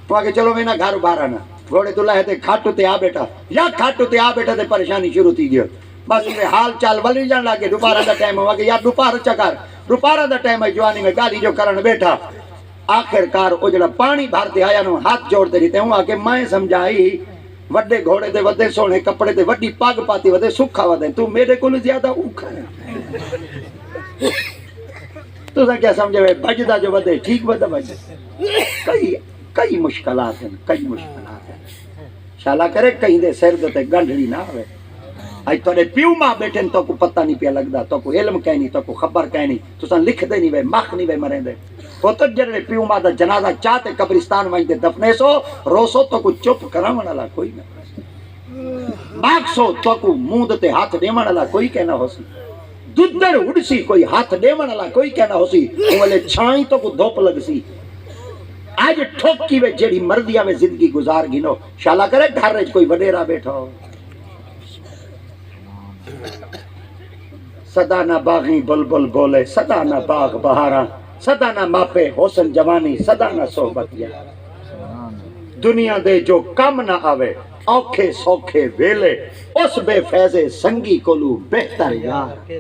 تو آگے چلو میں نہ گھر بارا نہ گھوڑے تو لائے تے کھاٹو تے آ بیٹھا یا کھاٹو تے آ بیٹھا تے پریشانی شروع تھی گیا. بس حال چال ولی جان لگے دوپہر دا ٹائم ہوا کہ یار دوپہر چکر دوپہر دا ٹائم ہے جوانی میں گالی جو کرن بیٹھا. آخر کار وہ جڑا پانی بھرتے آیا نو ہاتھ جوڑتے رہتے ہوں آکے میں سمجھائی وڈے گھوڑے دے ودے سونے کپڑے دے وڈی پاگ پاتی ودے سکھا ودے تو میرے کو زیادہ اوکھا ہے. تو سا کیا سمجھے ہوئے بجدہ جو ودے ٹھیک ودہ بجدہ کئی مشکلات ہیں کئی مشکلات ہیں. شالا کرے کہیں دے سر دے گنڈھڑی نہ ہوئے. آج توڑے پیو ماں بیٹھے تو کو پتہ نہیں پیا لگدا تو کو علم کہنی تو کو خبر کہنی تو سن لکھ دے نہیں وے مخ نہیں وے مریں دے وہ تو جڑے پیو ماں دا جنازہ چاہتے قبرستان وہیں دے دفنے سو روسو تو کو چپ کراون والا کوئی نہ باغ سو تو کو منہ تے ہاتھ دیون والا کوئی کہنا ہو سی دودر اڑسی کوئی ہاتھ دیون والا کوئی کہنا ہو سی والے چھائیں تو کو دھوپ لگ سی. آج ٹھوکی وے جڑی مرضی آوے زندگی گزار گنو شالا کرے گھر وچ کوئی وڈیرا بیٹھا ہو. صدا نہ باغی بلبل بولے صدا نہ باغ بہاراں صدا نہ ماپے حسن جوانی صدا نہ صحبت یار. دنیا دے جو کم نہ آوے اوکھے سوکھے ویلے اس بے فیضے سنگی کولو بہتر یار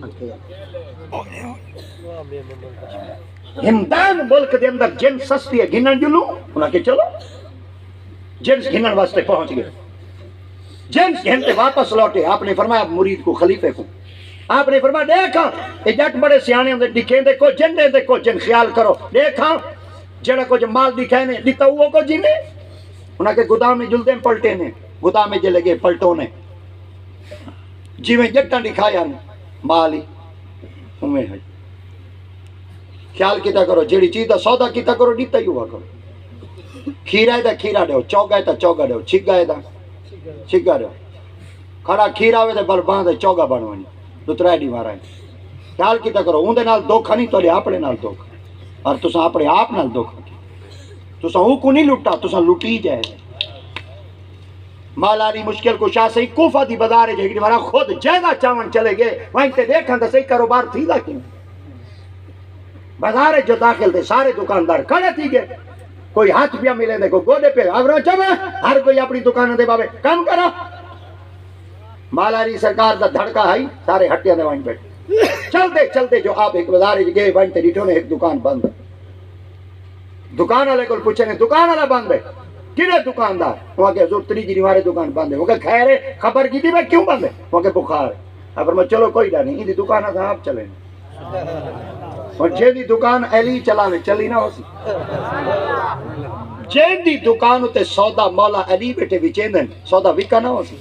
ہمدان ملک دے اندر جن سستی ہے گنن جلو انہاں کہ چلو جنس گنن واسطے پہنچ گئے جنس گھنتے واپس لوٹے آپ نے فرمایا مرید کو خلیفے کو آپ نے فرمایا دیکھا یہ جٹ بڑے سیانے ہوں دکھیں دے کو جن دے کو جن خیال کرو دیکھا جڑا کچھ مال دکھائے نے دیتا وہ کو جن انہاں کے گدام میں جلدے پلٹے نے گدام میں جلے گئے پلٹوں نے جی میں جٹاں دکھایا مال ہی ہمیں ہے خیال کیتا کرو جیڑی چیز دا سودا کیتا کرو دیتا ہی ہوا کرو کھیرا ہے دا کھیرا دیو چوگا ہے دا چوگا دیو چھگا ہے دا چھگا دیو کھڑا کھیرا ہوئے دا بل باندھ چوگا بنوانی دوترائے دی مارا ہے خیال کیتا کرو اون دے نال دھوکھا نہیں تو لے اپنے نال دھوکھا اور تساں اپنے آپ نال دھوکھا تساں او کو نہیں لٹا تساں لٹی جائے مالاری مشکل کو شاہ صحیح کوفہ دی بازار ہے کہ مارا خود جائدہ چاون چلے گئے وہیں تے دیکھاں دا صحیح کاروبار تھی دا کیوں بازار جو داخل تھے سارے دکاندار کھڑے تھی گئے کوئی ہاتھ پیا ملے دے کوئی گودے پہ اگر چمے ہر کوئی اپنی دکان دے بابے کام کرا مالاری سرکار دا دھڑکا ہائی سارے ہٹیاں دے وہیں بیٹھے چلتے جو آپ ایک بازار گئے وہیں تے ڈیٹھو نے ایک دکان بند دکان والے کو پوچھے نے دکان والا بند ہے کنے دکاندار وہاں کے حضور تری جی ہمارے دکان بند ہے وہ کہ خیر ہے خبر کی تھی میں کیوں بند ہے وہاں کے بخار ہے اگر میں چلو کوئی ڈر نہیں ان دکان تھا آپ چلیں اور جے دی دکان ایلی چلاوے چلی نہ ہو سی جے دی دکان تے سودا مولا علی بیٹھے وچیندن سودا وکا نہ ہو سی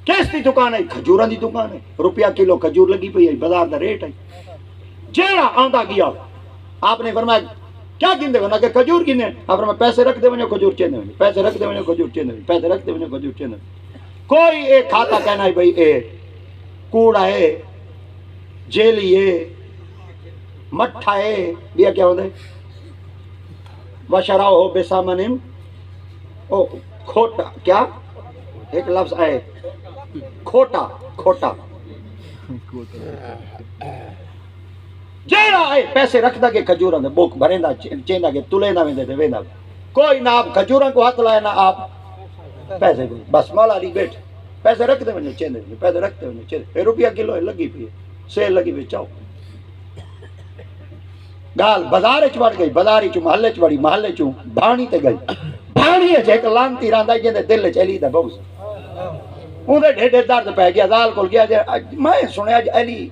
کس دی دکان ہے کھجوراں دی دکان ہے روپیہ کلو کھجور لگی پئی ہے بازار دا ریٹ ہے جیڑا آندا گیا آپ نے فرمایا کیا گندے ہونا کہ کھجور گنے آپ فرمایا پیسے رکھ دے ونجو کھجور چیندے ونجو پیسے رکھ دے ونجو کھجور چیندے ونجو پیسے رکھ دے ونجو کھجور چیندے کوئی ایک کھاتا کہنا ہے بھئی اے کوڑا ہے جیلی ہے مٹھا ہے بیا کیا ہوتا ہے وشراؤ ہو بے سامنم او کھوٹا کیا ایک لفظ آئے کھوٹا کھوٹا جیڑا آئے پیسے رکھ دا کے کھجوراں دے بوک بھریں دا چیندہ کے تلے نہ ویندے دے ویندہ کوئی نہ آپ کھجوراں کو ہاتھ لائے نہ آپ پیسے کو بس مولا علی بیٹھ پیسے رکھ دے ونجو چیندے پیسے رکھ دے ونجو چیندے روپیہ کلو ہے لگی پی سیل لگی پی چاو گال بازار چوڑ گئی بازاری چو محلے چوڑی محلے چو بھانی تے گئی بھانی ہے جے کہ لانتی راندہ جے دل چلی دا بہت اون دے ڈھے درد پہ گیا دال کول گیا جے میں سنے آج علی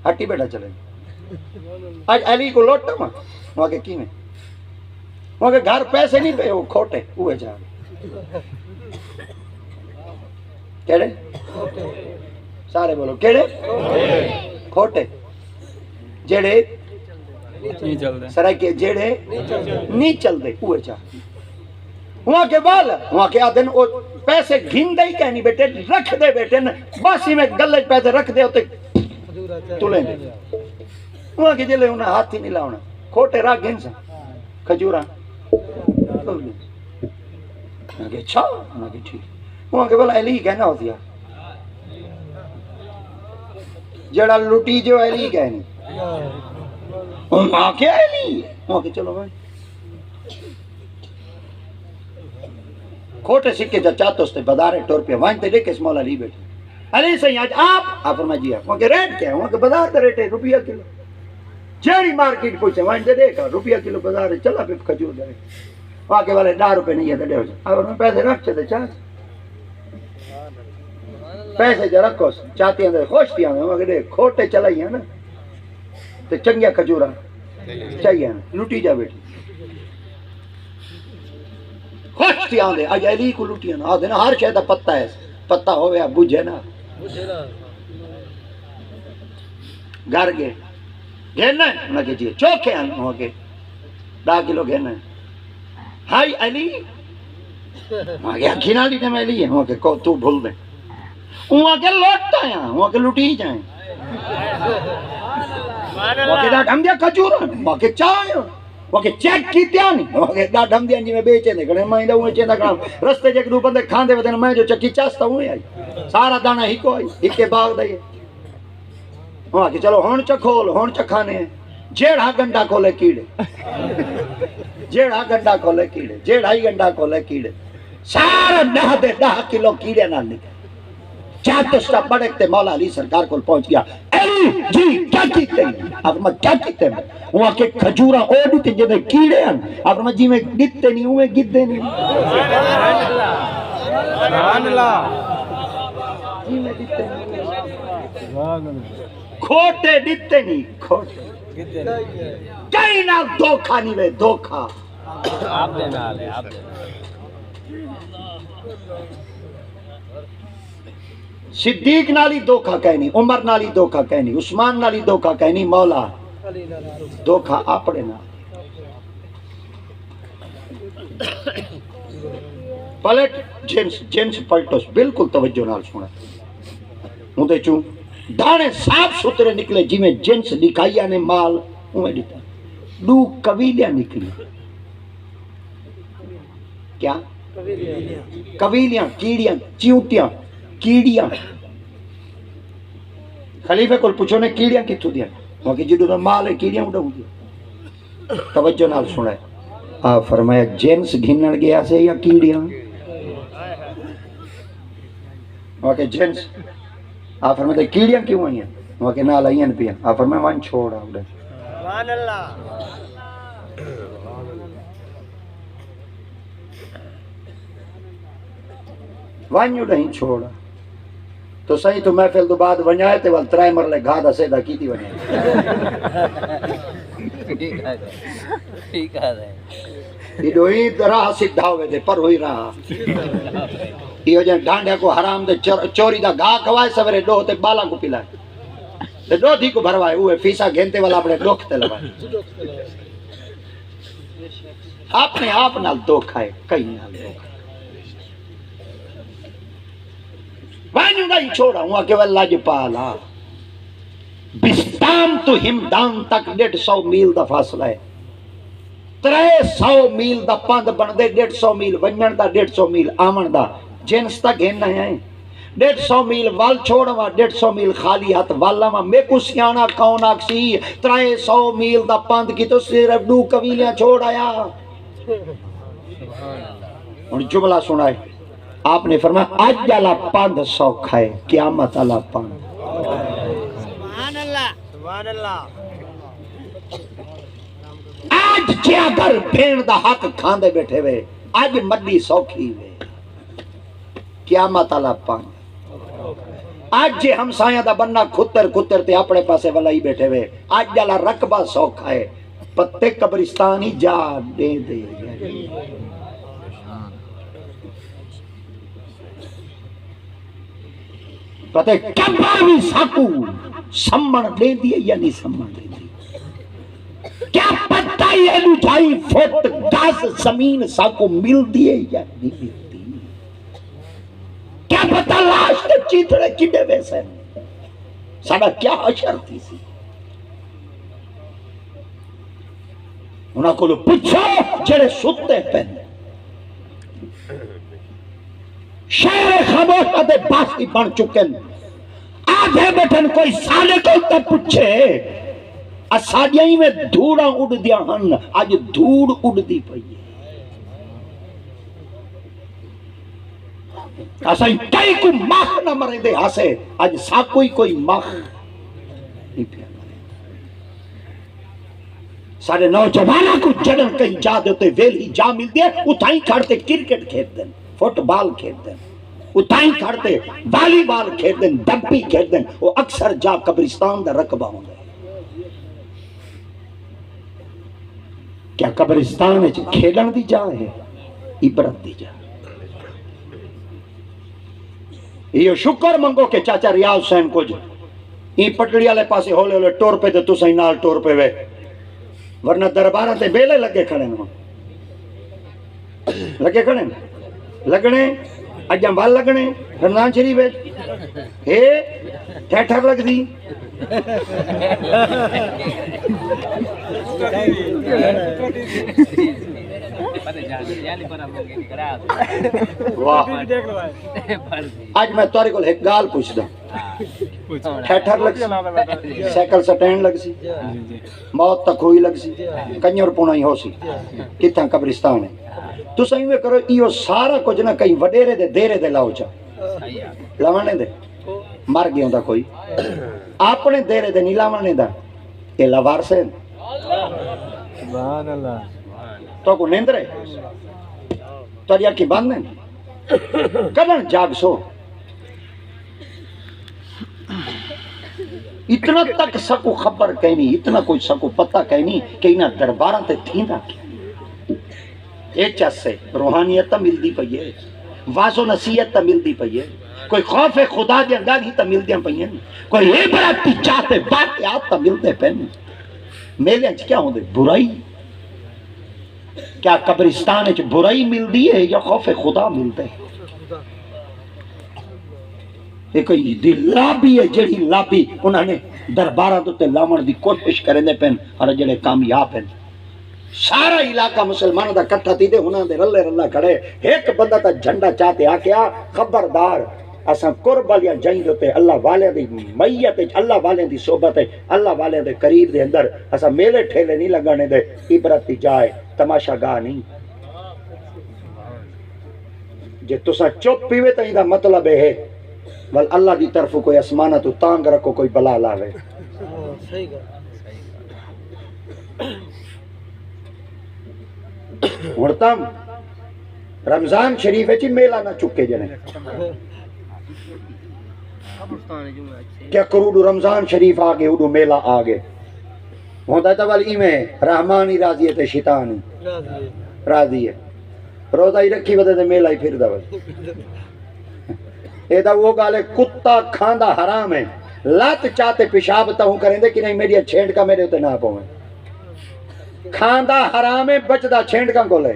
ہٹی بیٹھا چلے آج علی کو لوٹا ماں وہاں کے کی میں وہاں کے گھر پیسے نہیں پہ وہ کھوٹے ہوئے جا کیڑے سارے بولو کیڑے کھوٹے جیڑے سرائے جیڑے نہیں چل دے ہوئے جا وہاں کے بال وہاں کے آدھن پیسے گھن دے ہی کہنی بیٹے رکھ دے بیٹے باسی میں گلے پیسے رکھ دے ہوتے تلیں دے وہاں کے جلے انہیں ہاتھ ہی نہیں لاؤنا کھوٹے راہ گھن سا کھجورا وہاں کے چھا وہاں کے ٹھیک وہاں کے بولا علی کہنا ہوتی ہے جڑا لٹی جو علی کہنی وہاں کے علی وہاں کے چلو بھائی کھوٹے سکے جا چاہتے اس تے بدارے ٹور پہ وہاں تے دیکھ اس مولا علی بیٹھے علی صحیح آج آپ فرمائے جی وہاں کے ریٹ کیا ہے وہاں کے بازار تے ریٹ ہے روپیہ کلو جیڑی مارکیٹ پوچھے وہاں تے دیکھا روپیہ کلو بازار ہے چلا پہ کھجور دے وہاں کے والے 10 روپے نہیں ہے دے ہو جائے اب میں پیسے رکھ چاہتے چاہ پیسے جو رکھو چاہتی ہیں خوش تھی ہمیں وہاں کے دیکھ کھوٹے چلائی ہیں نا تو چنگیا کھجورا چاہیے نا لوٹی جا بیٹھی خوش تھی آن دے آج علی کو لوٹی نا آدھے نا ہر شاید پتہ ہے پتہ ہوئے آپ بجھے نا گھر گئے گھرنا ہے انہوں نے کہا چوکے ہیں وہاں کے 10 کلو گھرنا ہے ہائی علی وہاں کے گھنا لیتے میں علی ہے وہاں کے تو بھول دیں وہاں کے لوٹتا ہیں وہاں کے لوٹی جائیں وہاں کے ڈاٹ ہم دیا کھجور ہیں وہاں کے چاہیں وہاں کے چیک کی تیا نہیں وہاں کے ڈاٹ ہم دیا جی میں بیچے دے کھڑے میں ہوئے چیندہ کھڑا رستے جے کے دو بندے کھان دے ودے میں جو چکی چاستا ہوئے آئی سارا دانا ہی کو آئی ہی کے باغ دائیے وہاں کے چلو ہون چکھول ہون چکھانے ہیں جیڑا گنڈا کھولے کیڑے جیڑا گنڈا کھولے کیڑے جیڑا ہی گنڈا کھولے کیڑے سارا 10 کلو کیڑے نال نکل چاہتے سٹا بڑکتے مولا علی سرکار کو پہنچ گیا علی جی کیا کیتے ہیں آپ میں کیا کیتے ہیں وہاں کے کھجورا او دیتے جنہیں کیڑے ہیں آپ میں جی میں گدتے نہیں ہوئے گدتے نہیں سبحان اللہ جی میں گدتے نہیں کھوٹے دیتے نہیں کھوٹے کئی نہ دھوکھا نہیں وے دھوکھا آپ دے نال ہے آپ دے صدیق نالی دھوکھا کہنی عمر نالی دھوکھا کہنی عثمان نالی دھوکھا کہنی مولا دھوکھا اپنے نال پلٹ جنس پلٹوس بالکل توجہ نال سنا ہوں دے چوں دانے صاف سترے نکلے جی میں جنس لکھائیا نے مال اوے دیتا دو قبیلیاں نکلی کیا قبیلیاں کیڑیاں چیوٹیاں کیڑیاں خلیفے کو پوچھو نے کیڑیاں کتھوں دیا وہاں کہ جدو مال ہے کیڑیاں اڑاؤں دیا توجہ نال سنا ہے آپ فرمایا جنس گھنن گیا سے یا کیڑیاں وہاں کہ جنس آپ فرمایا کیڑیاں کیوں آئی ہیں وہاں کہ نال آئی ہیں پیا آپ فرمایا وہاں چھوڑا اڑے سبحان اللہ وانیو نہیں چھوڑا تو صحیح تو محفل تو بعد ونجائے تے وال ترائے مرلے گھا دا سیدہ کی تھی ونجائے ٹھیک ہے یہ دو ہی راہ سدھا ہوئے دے پر ہوئی راہ یہ جن ڈانڈے کو حرام دے چوری دا گھا کھوائے سورے دو تے بالا کو پلائے تے دو تھی کو بھروائے ہوئے فیسا گھنتے والا اپنے دکھتے لوائے اپنے آپ نال دکھ آئے کئی نال دکھ وانیو نہیں چھوڑا ہوں کہ واللہ جی پالا بستان تو ہمدان تک 150 میل دا فاصلہ ہے 300 میل دا پاند بن دے 150 میل ونجن دا 150 میل آمن دا جنس تا گھن نہیں آئیں 150 میل وال چھوڑا 150 میل خالی ہاتھ والا میں کو سیانا کون آکسی 300 میل دا پاند کی تو صرف 2 قبیلیاں چھوڑ آیا اور جملہ سنائے آپ نے فرمایا آج جالا پاند سوکھا ہے قیامت اللہ پاند سبحان اللہ سبحان اللہ آج جے اگر بھین دا حق کھاندے بیٹھے وے آج مڈی سوکھی وے قیامت اللہ پاند آج جے ہمسایاں دا بننا کھتر تے اپنے پاسے والا ہی بیٹھے وے آج جالا رقبہ سوکھا ہے پتے قبرستان ہی جا دے دے پتہ کبھی ساکو سمن دے دیئے یا نہیں سمن دے دیئے کیا پتہ یہ لجائی فوٹ 10 زمین ساکو مل دیئے یا نہیں ملتی کیا پتہ لاش کے چیتڑے کڑے ویسے ساڑا کیا حشر تھی سی انہاں کو لو پچھو جڑے ستے پہنے شہر خاموشہ دے باسی بن چکن آدھے بیٹھن کوئی سالے کو تے پچھے اساڑیاں میں دھوڑا اڑ دیا ہن آج دھوڑ اڑ دی پئی اسائی کئی کو ماہ نہ مرے دے ہاسے آج سا کوئی ماہ نہیں پیا سارے نوجوانہ کو جڑن کہیں جا دیتے ویلی جا مل دیا اتھائیں کھڑتے کرکٹ کھیت دیں فٹ بال کھیت دیں اتھائیں کھڑتے والی بال کھیت دیں ڈبی کھیت دیں وہ اکثر جا قبرستان دا رقبہ ہوں گے کیا قبرستان ہے کھیلن دی جا ہے عبرت دی جا یہ شکر منگو کہ چاچا ریاض حسین کو جو یہ پٹڑی والے پاسے ہولے ہولے ٹور پہ تے تو صحیح نال ٹور پہ وے ورنہ دربارہ تے بیلے لگے کھڑے نو لگے کھڑے لگنے اجاں وال لگنے رمضان شریف ہے ٹھٹھر لگ دی آج میں توری کو ایک گال پوچھ دا ٹھٹھر لگ سی سیکل سٹینڈ لگ سی موت تک ہوئی لگ سی کنجر پونائی ہو سی کتنا قبرستان ہے تو صحیح میں کرو ایو سارا کچھ نہ کہیں وڈیرے دے دیرے دے لاؤ چا لاونے دے مر گیا ہوندا کوئی اپنے دیرے دے نہیں لاونے دا یہ لوار سے سبحان اللہ تو کو نیندرے تو یا کی بند ہیں کدن جاگ سو اتنا تک سکو خبر کہنی اتنا کوئی سکو پتہ کہنی کہ انہاں درباراں تے تھیندا کیا اے چس سے روحانیت تا ملدی پئی ہے واض و نصیحت تا ملدی پئی ہے کوئی خوف خدا دی اندر ہی تا ملدیاں پئی ہیں کوئی عبرت تی چاہتے واقعات تا ملدے پین میلے اچ کیا ہوندے برائی کیا قبرستان اچ برائی ملدی ہے یا خوف خدا ملدے یہ کوئی دی لابی ہے جڑی لابی انہوں نے دربارہ تو تے لامن دی کوشش کریں دے پین اور جڑے کامیاب ہیں سارا علاقہ مسلمانوں دا کٹھا تھی دے انہوں نے رلے رلہ کھڑے ایک بندہ تا جھنڈا چاہتے آکیا خبردار اساں قرب والیاں جائیں دوتے اللہ والے دی میت اللہ والے دی صحبت ہے اللہ والے دے قریب دے اندر اساں میلے ٹھیلے نہیں لگانے دے عبرت دی جائے تماشا گاہ نہیں جے تساں چپ پیوے تا دا مطلب ہے ول اللہ دی طرف کوئی اسمانہ تو تانگ رکھو کوئی بلا لاوے ہڑتم رمضان شریف ہے چی میلہ نہ چکے جنے کیا کروڑو رمضان شریف آگے اڈو میلہ آگے ہوندہ تا والی میں رحمانی راضی ہے تے شیطانی راضی ہے روزہ ہی رکھی ودے تے میلہ ہی پھر دا والی ایدہ وہ گالے کتا کھاندہ حرام ہے لات چاہتے پیشاب تاہوں کریں دے کہ نہیں میری چھینڈ کا میرے ہوتے نہ پویں کھاندہ حرام ہے بچدہ چھینڈ کا گولے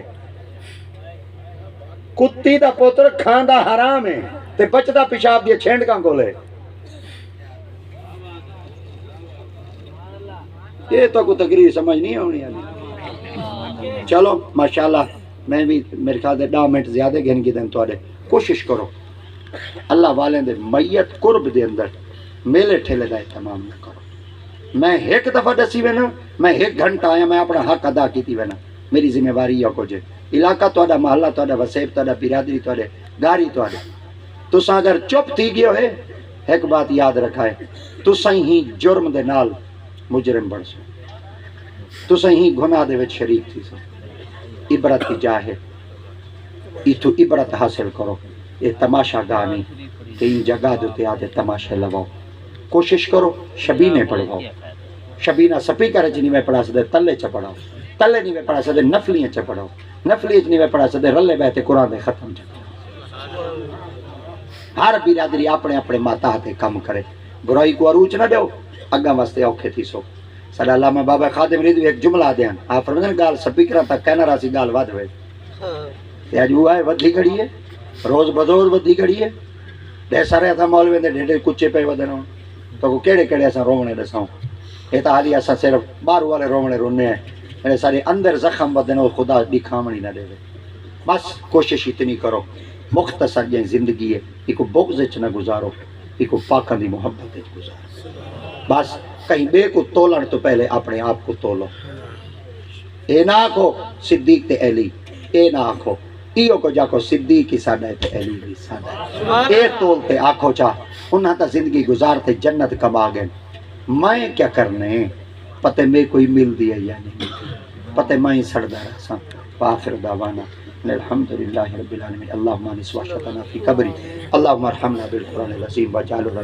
کتی دا پوتر کھاندہ حرام ہے تے بچدہ پیشاب دیا چھینڈ کا گولے یہ تو کوئی تقریر سمجھ نہیں ہونی ہے چلو ماشاءاللہ میں بھی میرے خیال دے 10 منٹ زیادہ گھن کی دیں تو آدھے کوشش کرو اللہ والے دے میت قرب دے اندر میلے ٹھیلے دا اہتمام نہ کرو میں ایک دفعہ دسی وینا میں 1 گھنٹہ آیا میں اپنا حق ادا کیتی وینا میری ذمہ واری ہے کچھ علاقہ تہاڈا محلہ تہاڈا وسیب تہاڈا برادری تہاڈے گاری تہاڈے تساں اگر چپ تھی گئے ہے ایک بات یاد رکھا ہے تساں ہی جرم دے نال مجرم بن سو تساں ہی گناہ دے وچ شریک تھی سو عبرت کی جا ہے ایتھو عبرت حاصل کرو یہ تماشا گاہ نہیں تین جگہ دوتے آدھے تماشے لگاؤ کوشش کرو شبینے پڑھاؤ شبینہ سپیکر چ نہیں میں پڑھا سکتے تلے چ پڑھاؤ تلے نہیں میں پڑھا سکتے نفلیاں چ پڑھاؤ نفلی چ نہیں میں پڑھا سکتے رلے بہتے قرآن دے ختم چ ہر برادری اپنے اپنے ماتا ہاتھے کم کرے برائی کو عروج نہ دیو اگاں واسطے اوکھے تھی سو سڈا علامہ بابا خادم رضوی ایک جملہ دیاں آپ فرماندے گال سپیکراں تک کہنا راسی گال ود ہوئے تے اج وہ ہے ودھی کھڑی ہے روز بدوز ودھی کھڑی ہے دے سارے اساں مولوی دے ڈھڈے کچے پے ودن تو کو کیڑے کیڑے اساں رونے دساں اے تا حالی اساں صرف باہر والے رونے رونے ہیں میرے سارے اندر زخم ودن او خدا دکھاونی نہ دے بس کوشش اتنی کرو مختصر جائیں زندگی ہے ایک بغض چ نہ گزارو ایک پاکاں دی محبت وچ گزارو بس کہیں بے کو تولن تو پہلے اپنے آپ کو تولو اے نہ آکھو صدیق تے علی اے نہ آکھو ایو کو جاکو صدیق کی ساڈا تے علی بھی ساڈا اے تول تے آکھو چاہ انہاں تا زندگی گزار تے جنت کما گئے میں کیا کرنے پتہ میں کوئی مل دیا یا نہیں پتہ میں سڑدا رہساں آخر دعوانا الحمدللہ رب العالمین اللہم انس وحشتنا فی قبری اللہم ارحمنا بالقرآن العظیم وجعل